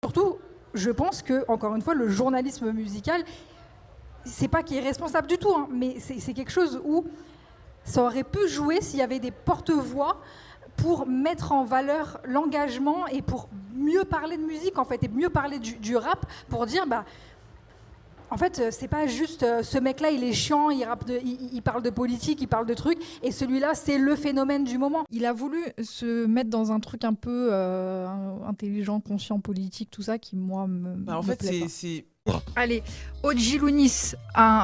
surtout, je pense que, encore une fois, le journalisme musical, c'est pas qu'il est responsable du tout, hein, mais c'est quelque chose où ça aurait pu jouer s'il y avait des porte-voix pour mettre en valeur l'engagement et pour mieux parler de musique, en fait, et mieux parler du rap, pour dire, bah, en fait, c'est pas juste ce mec-là, il est chiant, il parle de politique, il parle de trucs, et celui-là, c'est le phénomène du moment. Il a voulu se mettre dans un truc un peu intelligent, conscient, politique, tout ça, qui, moi, En me fait, plaît pas. c'est. Allez, Oji Lounis,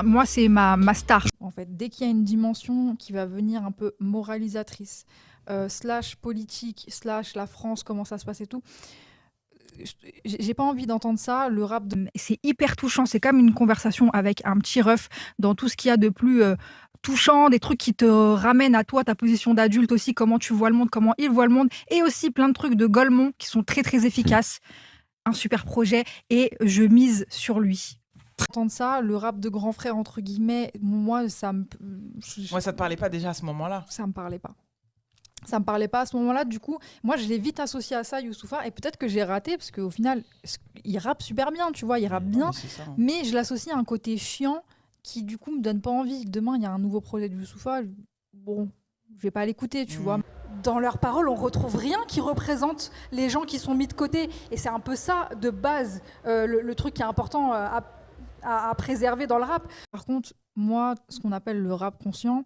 moi, c'est ma star. En fait, dès qu'il y a une dimension qui va venir un peu moralisatrice, slash politique, slash la France, comment ça se passe et tout, j'ai pas envie d'entendre ça. Le rap, c'est hyper touchant. C'est comme une conversation avec un petit ref dans tout ce qu'il y a de plus touchant, des trucs qui te ramènent à toi, ta position d'adulte aussi, comment tu vois le monde, comment il voit le monde, et aussi plein de trucs de Golemont qui sont très très efficaces. Un super projet, et je mise sur lui. Entendre ça, le rap de grand frère, entre guillemets, moi, ça me... Moi, ça te parlait pas déjà à ce moment-là? Ça me parlait pas. Ça me parlait pas à ce moment-là. Du coup, moi, je l'ai vite associé à ça, Youssoupha, et peut-être que j'ai raté, parce qu'au final, il rappe super bien, tu vois, il rappe bien, C'est ça, hein. mais je l'associe à un côté chiant qui, du coup, me donne pas envie. Demain, il y a un nouveau projet de Youssoupha, bon, je vais pas l'écouter, tu vois. Dans leurs paroles, on retrouve rien qui représente les gens qui sont mis de côté. Et c'est un peu ça, de base, le truc qui est important à préserver dans le rap. Par contre, moi, ce qu'on appelle le rap conscient,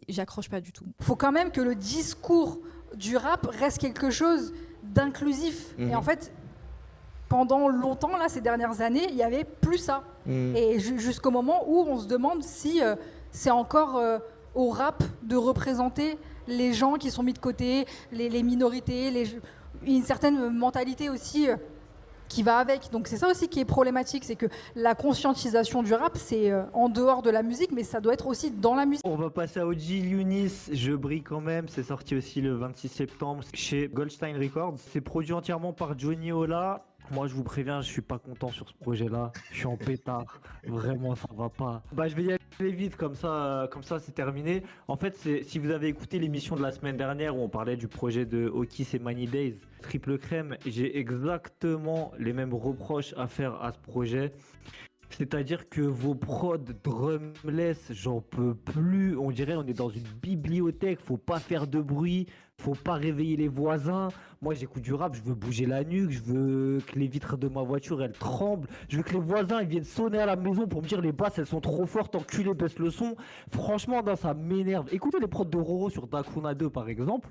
j'accroche pas du tout. Il faut quand même que le discours du rap reste quelque chose d'inclusif. Et en fait, pendant longtemps, là, ces dernières années, il n'y avait plus ça. Et jusqu'au moment où on se demande si c'est encore au rap de représenter les gens qui sont mis de côté, les minorités, une certaine mentalité aussi qui va avec. Donc c'est ça aussi qui est problématique, c'est que la conscientisation du rap, c'est en dehors de la musique, mais ça doit être aussi dans la musique. On va passer à Oji Lounis, Je brille quand même, c'est sorti aussi le 26 septembre chez Goldstein Records. C'est produit entièrement par Johnny Ola. Moi je vous préviens, je suis pas content sur ce projet-là, je suis en pétard, vraiment ça va pas. Bah je vais y aller vite comme ça c'est terminé. En fait, si vous avez écouté l'émission de la semaine dernière où on parlait du projet de Okis et Money Days, Triple Crème, j'ai exactement les mêmes reproches à faire à ce projet. C'est-à-dire que vos prods drumless, j'en peux plus. On dirait on est dans une bibliothèque, faut pas faire de bruit, faut pas réveiller les voisins. Moi j'écoute du rap, je veux bouger la nuque, je veux que les vitres de ma voiture elles tremblent, je veux que les voisins ils viennent sonner à la maison pour me dire les basses elles sont trop fortes, enculé baisse le son. Franchement non, ça m'énerve. Écoutez les prods de Roro sur Dakuna 2 par exemple.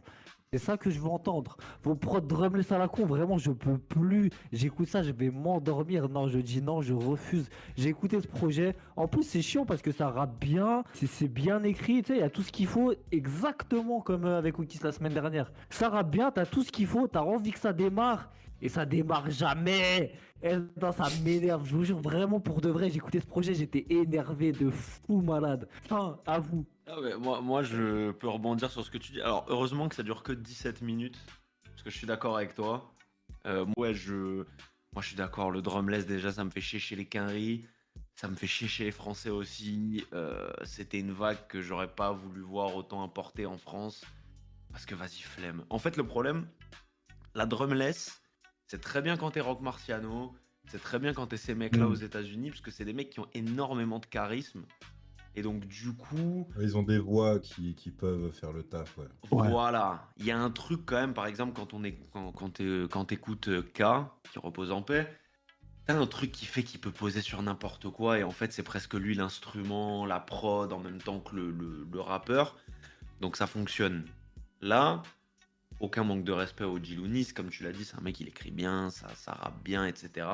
C'est ça que je veux entendre. Vos prods drumless à la con, vraiment, je peux plus. J'écoute ça, je vais m'endormir. Non, je dis non, je refuse. J'ai écouté ce projet. En plus, c'est chiant parce que ça rappe bien. C'est bien écrit. Tu sais, il y a tout ce qu'il faut, exactement comme avec Okis la semaine dernière. Ça rappe bien, t'as tout ce qu'il faut. T'as envie que ça démarre. Et ça démarre jamais. Et non, ça m'énerve. Je vous jure, vraiment, pour de vrai, j'ai écouté ce projet, j'étais énervé de fou malade. Enfin, à vous. Ah ouais, moi, je peux rebondir sur ce que tu dis. Alors, heureusement que ça dure que 17 minutes, parce que je suis d'accord avec toi. Moi, je suis d'accord, le drumless, déjà, ça me fait chier chez les Quinry, ça me fait chier chez les Français aussi. C'était une vague que j'aurais pas voulu voir autant importer en France, parce que vas-y, flemme. En fait, le problème, la drumless, c'est très bien quand t'es Rock Marciano, c'est très bien quand t'es ces mecs-là aux États-Unis, parce que c'est des mecs qui ont énormément de charisme. Et donc, du coup, Ils ont des voix qui peuvent faire le taf, ouais. voilà, il y a un truc quand même, par exemple, quand t'écoutes K, qui repose en paix, t'as un truc qui fait qu'il peut poser sur n'importe quoi, et en fait, c'est presque lui l'instrument, la prod, en même temps que le rappeur. Donc ça fonctionne. Là, aucun manque de respect au Lounis, comme tu l'as dit, c'est un mec, il écrit bien, ça rappe bien, etc.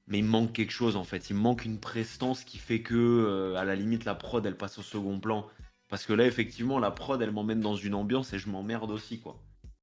Mais il manque quelque chose en fait, il manque une prestance qui fait que, à la limite, la prod, elle passe au second plan. Parce que là, effectivement, la prod, elle m'emmène dans une ambiance et je m'emmerde aussi, quoi.